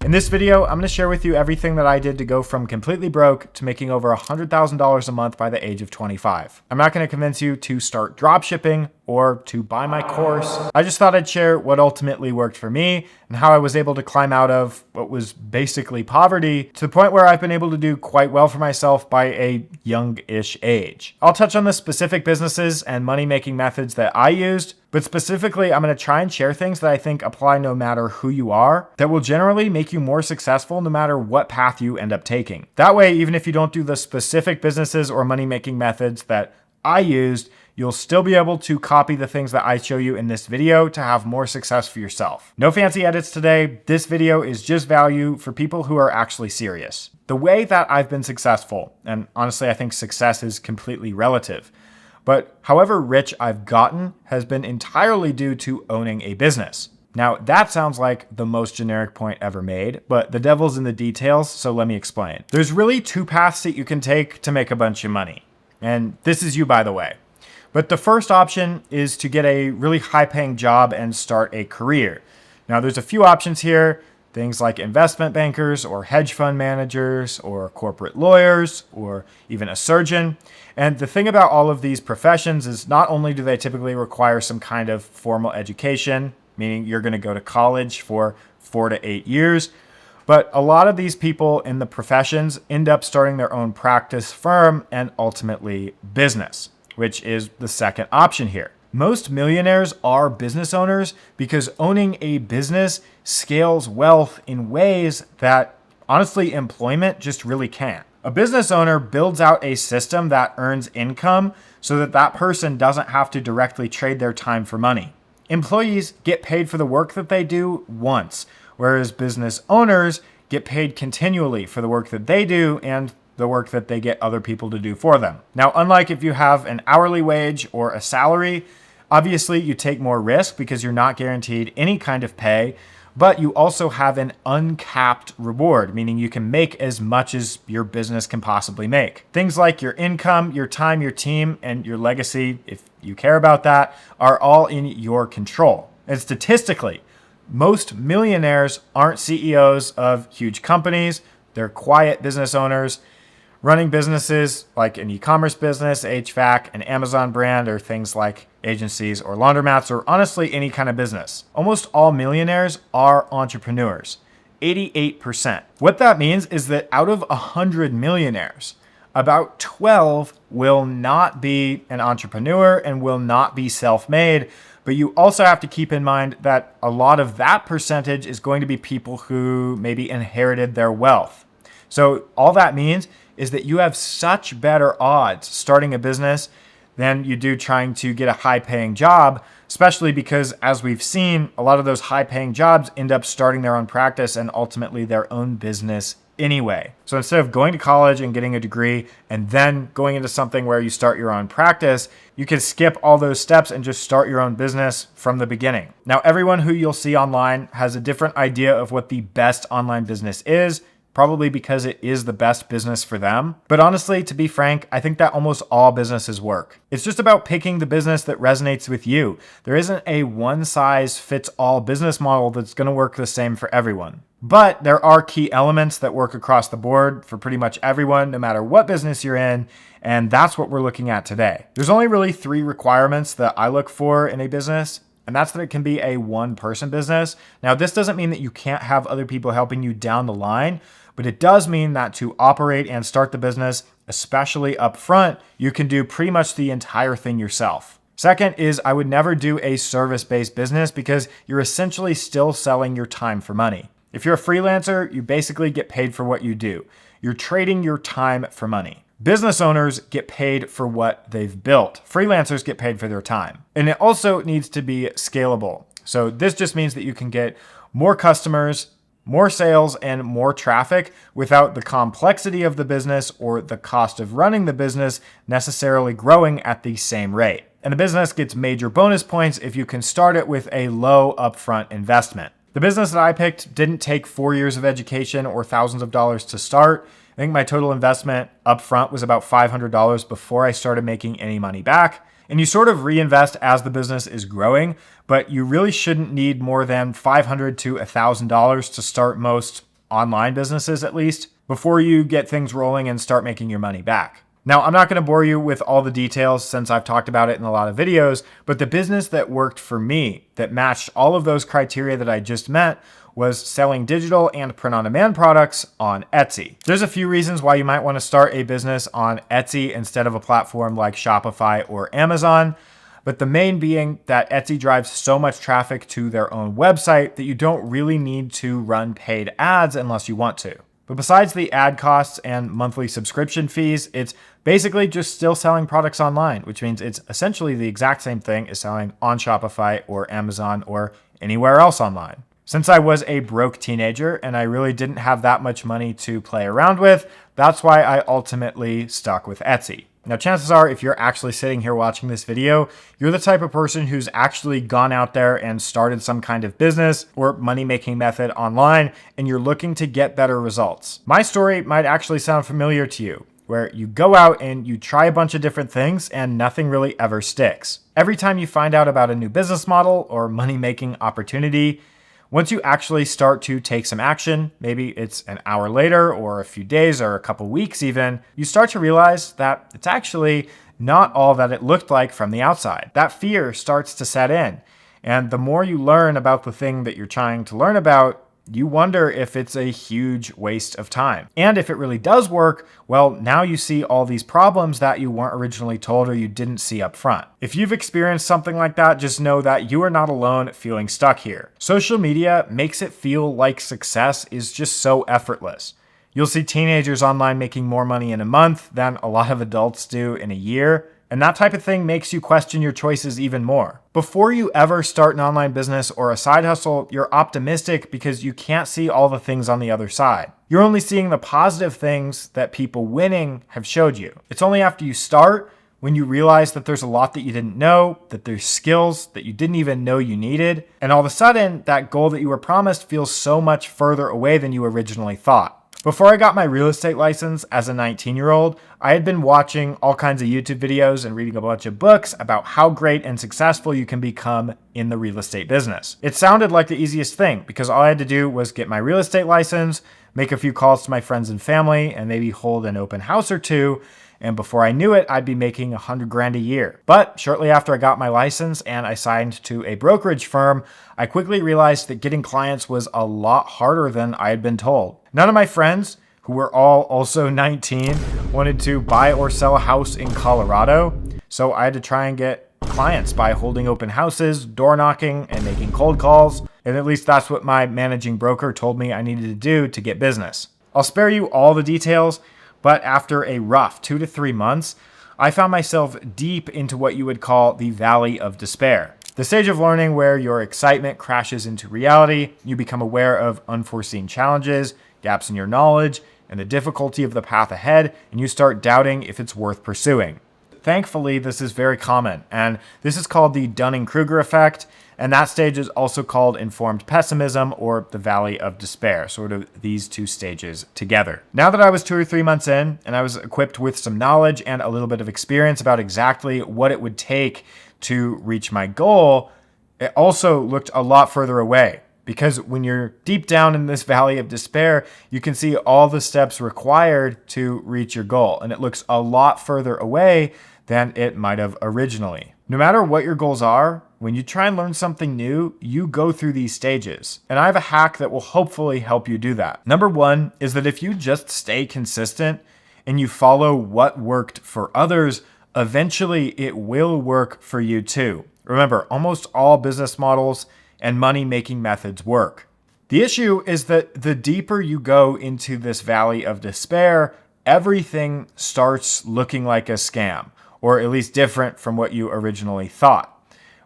In this video, I'm going to share with you everything that I did to go from completely broke to making over $100,000 a month by the age of 25. I'm not going to convince you to start dropshipping or to buy my course. I just thought I'd share what ultimately worked for me and how I was able to climb out of what was basically poverty to the point where I've been able to do quite well for myself by a young-ish age. I'll touch on the specific businesses and money-making methods that I used, but specifically, I'm going to try and share things that I think apply no matter who you are, that will generally make you more successful no matter what path you end up taking. That way, even if you don't do the specific businesses or money-making methods that I used, you'll still be able to copy the things that I show you in this video to have more success for yourself. No fancy edits today. This video is just value for people who are actually serious. The way that I've been successful, and honestly, I think success is completely relative, but however rich I've gotten has been entirely due to owning a business. Now, that sounds like the most generic point ever made, but the devil's in the details, so let me explain. There's really two paths that you can take to make a bunch of money. And this is you, by the way. But the first option is to get a really high-paying job and start a career. Now, there's a few options here. Things like investment bankers or hedge fund managers or corporate lawyers or even a surgeon. And the thing about all of these professions is not only do they typically require some kind of formal education, meaning you're going to go to college for 4 to 8 years, but a lot of these people in the professions end up starting their own practice firm and ultimately business, which is the second option here. Most millionaires are business owners because owning a business scales wealth in ways that, honestly, employment just really can't. A business owner builds out a system that earns income so that that person doesn't have to directly trade their time for money. Employees get paid for the work that they do once, whereas business owners get paid continually for the work that they do and the work that they get other people to do for them. Now, unlike if you have an hourly wage or a salary, obviously you take more risk because you're not guaranteed any kind of pay, but you also have an uncapped reward, meaning you can make as much as your business can possibly make. Things like your income, your time, your team, and your legacy, if you care about that, are all in your control. And statistically, most millionaires aren't CEOs of huge companies. They're quiet business owners running businesses like an e-commerce business, HVAC, an Amazon brand, or things like agencies or laundromats, or honestly any kind of business. Almost all millionaires are entrepreneurs, 88%. What that means is that out of 100 millionaires, about 12 will not be an entrepreneur and will not be self-made. But you also have to keep in mind that a lot of that percentage is going to be people who maybe inherited their wealth. So all that means is that you have such better odds starting a business than you do trying to get a high-paying job, especially because, as we've seen, a lot of those high-paying jobs end up starting their own practice and ultimately their own business anyway. So instead of going to college and getting a degree and then going into something where you start your own practice, you can skip all those steps and just start your own business from the beginning. Now, everyone who you'll see online has a different idea of what the best online business is, probably because it is the best business for them. But honestly, to be frank, I think that almost all businesses work. It's just about picking the business that resonates with you. There isn't a one-size-fits-all business model that's going to work the same for everyone. But there are key elements that work across the board for pretty much everyone, no matter what business you're in, and that's what we're looking at today. There's only really 3 requirements that I look for in a business, and that's that it can be a one-person business. Now, this doesn't mean that you can't have other people helping you down the line, but it does mean that to operate and start the business, especially up front, you can do pretty much the entire thing yourself. Second is I would never do a service-based business because you're essentially still selling your time for money. If you're a freelancer, you basically get paid for what you do. You're trading your time for money. Business owners get paid for what they've built. Freelancers get paid for their time. And it also needs to be scalable. So this just means that you can get more customers, more sales, and more traffic without the complexity of the business or the cost of running the business necessarily growing at the same rate. And the business gets major bonus points if you can start it with a low upfront investment. The business that I picked didn't take 4 years of education or thousands of dollars to start. I think my total investment upfront was about $500 before I started making any money back. And you sort of reinvest as the business is growing, but you really shouldn't need more than $500 to $1,000 to start most online businesses at least, before you get things rolling and start making your money back. Now, I'm not going to bore you with all the details since I've talked about it in a lot of videos, but the business that worked for me, that matched all of those criteria that I just met, was selling digital and print-on-demand products on Etsy. There's a few reasons why you might want to start a business on Etsy instead of a platform like Shopify or Amazon, but the main being that Etsy drives so much traffic to their own website that you don't really need to run paid ads unless you want to. But besides the ad costs and monthly subscription fees, it's basically just still selling products online, which means it's essentially the exact same thing as selling on Shopify or Amazon or anywhere else online. Since I was a broke teenager and I really didn't have that much money to play around with, that's why I ultimately stuck with Etsy. Now, chances are, if you're actually sitting here watching this video, you're the type of person who's actually gone out there and started some kind of business or money-making method online, and you're looking to get better results. My story might actually sound familiar to you, where you go out and you try a bunch of different things and nothing really ever sticks. Every time you find out about a new business model or money-making opportunity, once you actually start to take some action, maybe it's an hour later or a few days or a couple weeks even, you start to realize that it's actually not all that it looked like from the outside. That fear starts to set in. And the more you learn about the thing that you're trying to learn about, you wonder if it's a huge waste of time. And if it really does work, well, now you see all these problems that you weren't originally told or you didn't see up front. If you've experienced something like that, just know that you are not alone feeling stuck here. Social media makes it feel like success is just so effortless. You'll see teenagers online making more money in a month than a lot of adults do in a year. And that type of thing makes you question your choices even more. Before you ever start an online business or a side hustle, you're optimistic because you can't see all the things on the other side. You're only seeing the positive things that people winning have showed you. It's only after you start, when you realize that there's a lot that you didn't know, that there's skills that you didn't even know you needed, and all of a sudden, that goal that you were promised feels so much further away than you originally thought. Before I got my real estate license as a 19-year-old, I had been watching all kinds of YouTube videos and reading a bunch of books about how great and successful you can become in the real estate business. It sounded like the easiest thing because all I had to do was get my real estate license, make a few calls to my friends and family, and maybe hold an open house or two. And before I knew it, I'd be making $100,000 a year. But shortly after I got my license and I signed to a brokerage firm, I quickly realized that getting clients was a lot harder than I had been told. None of my friends, who were all also 19, wanted to buy or sell a house in Colorado. So I had to try and get clients by holding open houses, door knocking, and making cold calls. And at least that's what my managing broker told me I needed to do to get business. I'll spare you all the details, but after a rough 2 to 3 months, I found myself deep into what you would call the valley of despair. The stage of learning where your excitement crashes into reality, you become aware of unforeseen challenges, gaps in your knowledge, and the difficulty of the path ahead, and you start doubting if it's worth pursuing. Thankfully, this is very common, and this is called the Dunning-Kruger effect, and that stage is also called informed pessimism or the valley of despair, sort of these two stages together. Now that I was 2 or 3 months in, and I was equipped with some knowledge and a little bit of experience about exactly what it would take to reach my goal, it also looked a lot further away. Because when you're deep down in this valley of despair, you can see all the steps required to reach your goal. And it looks a lot further away than it might have originally. No matter what your goals are, when you try and learn something new, you go through these stages. And I have a hack that will hopefully help you do that. Number one is that if you just stay consistent and you follow what worked for others, eventually it will work for you too. Remember, almost all business models and money-making methods work. The issue is that the deeper you go into this valley of despair, everything starts looking like a scam, or at least different from what you originally thought.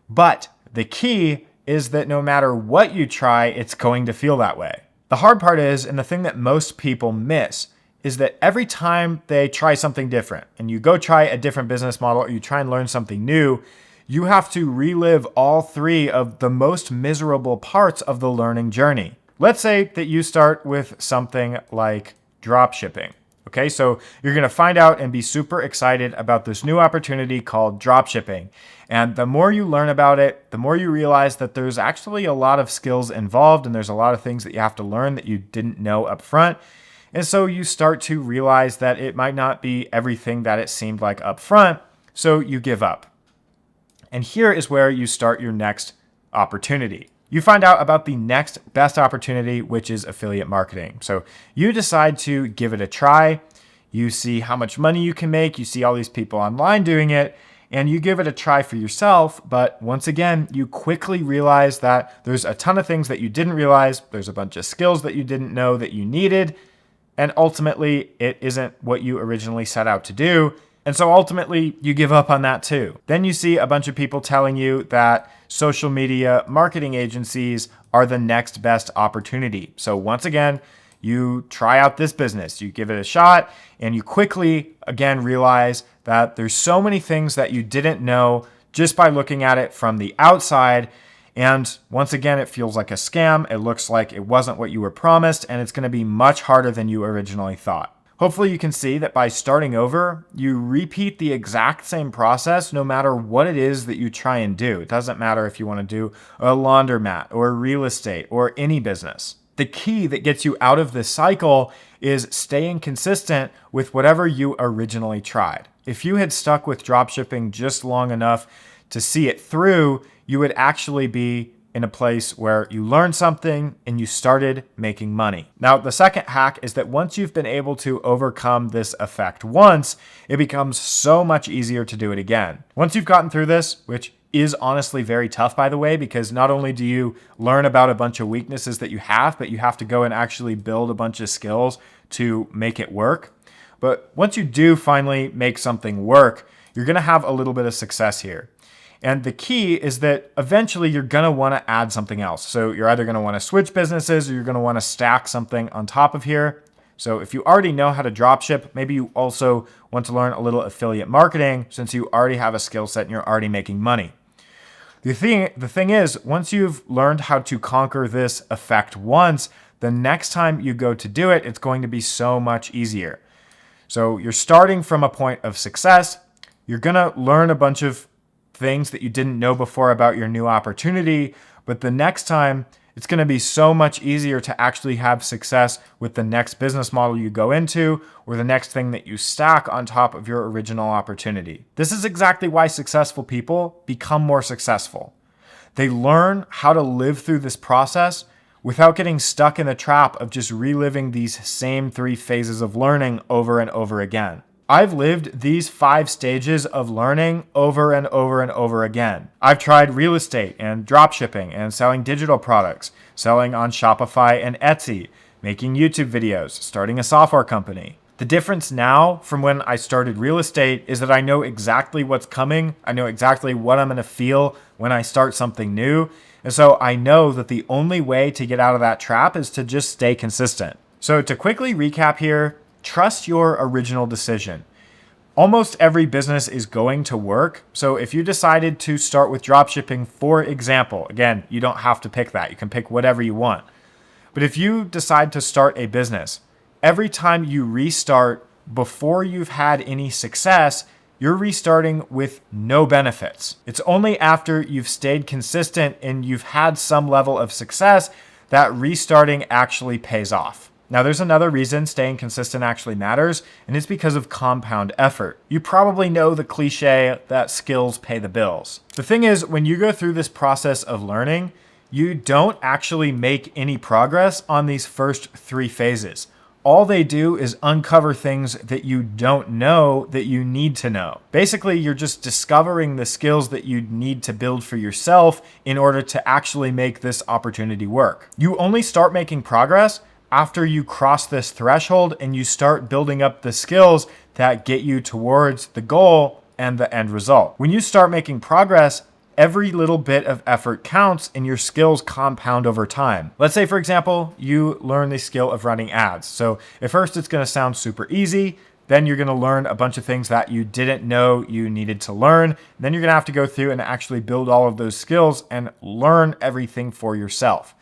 But the key is that no matter what you try, it's going to feel that way. The hard part is, and the thing that most people miss, is that every time they try something different, and you go try a different business model, or you try and learn something new, you have to relive all 3 of the most miserable parts of the learning journey. Let's say that you start with something like drop shipping. Okay, so you're going to find out and be super excited about this new opportunity called drop shipping. And the more you learn about it, the more you realize that there's actually a lot of skills involved and there's a lot of things that you have to learn that you didn't know up front. And so you start to realize that it might not be everything that it seemed like up front, so you give up. And here is where you start your next opportunity. You find out about the next best opportunity, which is affiliate marketing. So you decide to give it a try. You see how much money you can make. You see all these people online doing it, and you give it a try for yourself. But once again, you quickly realize that there's a ton of things that you didn't realize. There's a bunch of skills that you didn't know that you needed. And ultimately, it isn't what you originally set out to do. And so ultimately, you give up on that too. Then you see a bunch of people telling you that social media marketing agencies are the next best opportunity. So once again, you try out this business, you give it a shot, and you quickly, again, realize that there's so many things that you didn't know just by looking at it from the outside. And once again, it feels like a scam. It looks like it wasn't what you were promised, and it's going to be much harder than you originally thought. Hopefully you can see that by starting over, you repeat the exact same process no matter what it is that you try and do. It doesn't matter if you want to do a laundromat or real estate or any business. The key that gets you out of this cycle is staying consistent with whatever you originally tried. If you had stuck with dropshipping just long enough to see it through, you would actually be in a place where you learned something and you started making money. Now, the second hack is that once you've been able to overcome this effect once, it becomes so much easier to do it again. Once you've gotten through this, which is honestly very tough, by the way, because not only do you learn about a bunch of weaknesses that you have, but you have to go and actually build a bunch of skills to make it work. But once you do finally make something work, you're going to have a little bit of success here. And the key is that eventually you're going to want to add something else. So you're either going to want to switch businesses or you're going to want to stack something on top of here. So if you already know how to dropship, maybe you also want to learn a little affiliate marketing since you already have a skill set and you're already making money. The thing is, once you've learned how to conquer this effect once, the next time you go to do it, it's going to be so much easier. So you're starting from a point of success. You're going to learn a bunch of things that you didn't know before about your new opportunity, but the next time it's going to be so much easier to actually have success with the next business model you go into or the next thing that you stack on top of your original opportunity. This is exactly why successful people become more successful. They learn how to live through this process without getting stuck in the trap of just reliving these same 3 phases of learning over and over again. I've lived these 5 stages of learning over and over and over again. I've tried real estate and dropshipping and selling digital products, selling on Shopify and Etsy, making YouTube videos, starting a software company. The difference now from when I started real estate is that I know exactly what's coming. I know exactly what I'm going to feel when I start something new. And so I know that the only way to get out of that trap is to just stay consistent. So to quickly recap here, trust your original decision. Almost every business is going to work. So if you decided to start with dropshipping, for example, again, you don't have to pick that. You can pick whatever you want. But if you decide to start a business, every time you restart before you've had any success, you're restarting with no benefits. It's only after you've stayed consistent and you've had some level of success that restarting actually pays off. Now, there's another reason staying consistent actually matters, and it's because of compound effort. You probably know the cliche that skills pay the bills. The thing is, when you go through this process of learning, you don't actually make any progress on these first 3 phases. All they do is uncover things that you don't know that you need to know. Basically, you're just discovering the skills that you need to build for yourself in order to actually make this opportunity work. You only start making progress after you cross this threshold and you start building up the skills that get you towards the goal and the end result. When you start making progress, every little bit of effort counts and your skills compound over time. Let's say, for example, you learn the skill of running ads. So at first it's going to sound super easy. Then you're going to learn a bunch of things that you didn't know you needed to learn. Then you're going to have to go through and actually build all of those skills and learn everything for yourself.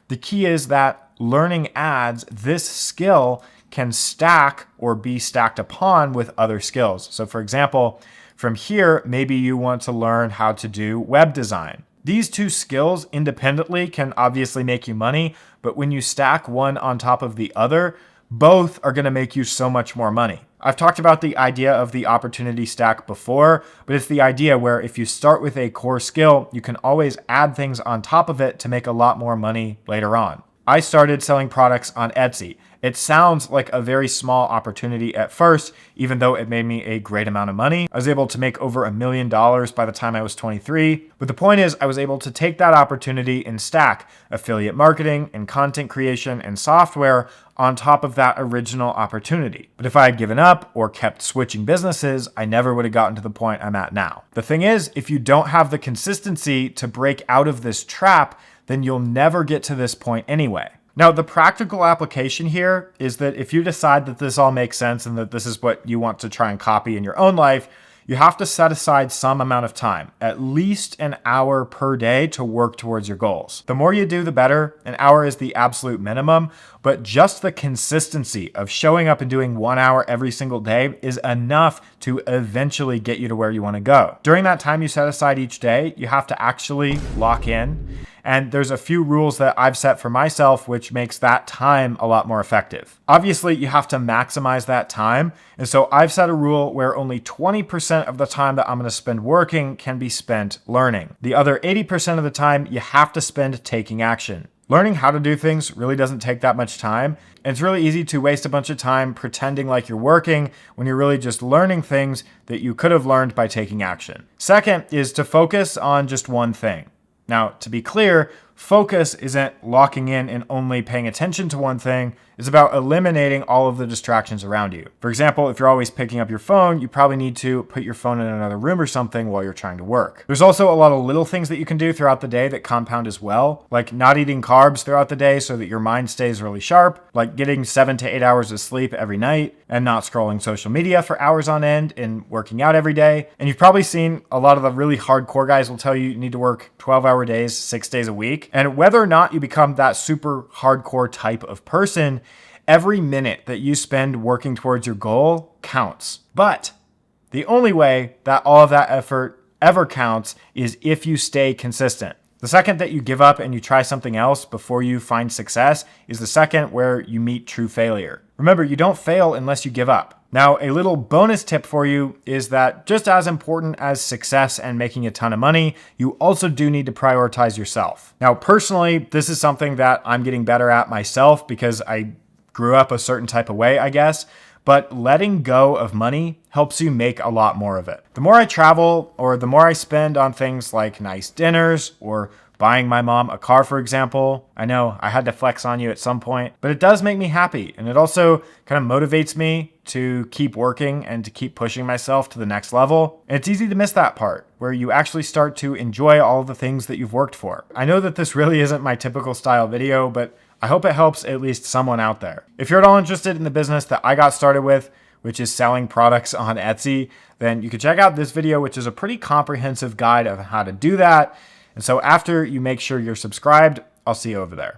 The key is that learning ads, this skill can stack or be stacked upon with other skills. So for example, From here, maybe you want to learn how to do web design. These two skills independently can obviously make you money, but when you stack one on top of the other, both are going to make you so much more money. I've talked about the idea of the opportunity stack before, but it's the idea where if you start with a core skill, you can always add things on top of it to make a lot more money later on. I started selling products on Etsy. It sounds like a very small opportunity at first, even though it made me a great amount of money. I was able to make over $1 million by the time I was 23. But the point is, I was able to take that opportunity and stack affiliate marketing and content creation and software on top of that original opportunity. But if I had given up or kept switching businesses, I never would have gotten to the point I'm at now. The thing is, if you don't have the consistency to break out of this trap, then you'll never get to this point anyway. Now, the practical application here is that if you decide that this all makes sense and that this is what you want to try and copy in your own life, you have to set aside some amount of time, at least an hour per day, to work towards your goals. The more you do, the better. An hour is the absolute minimum, but just the consistency of showing up and doing 1 hour every single day is enough to eventually get you to where you want to go. During that time you set aside each day, you have to actually lock in. And there's a few rules that I've set for myself, which makes that time a lot more effective. Obviously, you have to maximize that time. And so I've set a rule where only 20% of the time that I'm going to spend working can be spent learning. The other 80% of the time you have to spend taking action. Learning how to do things really doesn't take that much time. And it's really easy to waste a bunch of time pretending like you're working when you're really just learning things that you could have learned by taking action. Second is to focus on just one thing. Now, to be clear, focus isn't locking in and only paying attention to one thing. It's about eliminating all of the distractions around you. For example, if you're always picking up your phone, you probably need to put your phone in another room or something while you're trying to work. There's also a lot of little things that you can do throughout the day that compound as well, like not eating carbs throughout the day so that your mind stays really sharp, like getting 7 to 8 hours of sleep every night and not scrolling social media for hours on end and working out every day. And you've probably seen a lot of the really hardcore guys will tell you need to work 12-hour days, 6 days a week. And whether or not you become that super hardcore type of person, every minute that you spend working towards your goal counts. But the only way that all of that effort ever counts is if you stay consistent. The second that you give up and you try something else before you find success is the second where you meet true failure. Remember, you don't fail unless you give up. Now, a little bonus tip for you is that just as important as success and making a ton of money, you also do need to prioritize yourself. Now, personally, this is something that I'm getting better at myself because I grew up a certain type of way, I guess. But letting go of money helps you make a lot more of it. The more I travel or the more I spend on things like nice dinners or buying my mom a car, for example. I know I had to flex on you at some point, but it does make me happy. And it also kind of motivates me to keep working and to keep pushing myself to the next level. And it's easy to miss that part where you actually start to enjoy all the things that you've worked for. I know that this really isn't my typical style video, but I hope it helps at least someone out there. If you're at all interested in the business that I got started with, which is selling products on Etsy, then you can check out this video, which is a pretty comprehensive guide of how to do that. And so after you make sure you're subscribed, I'll see you over there.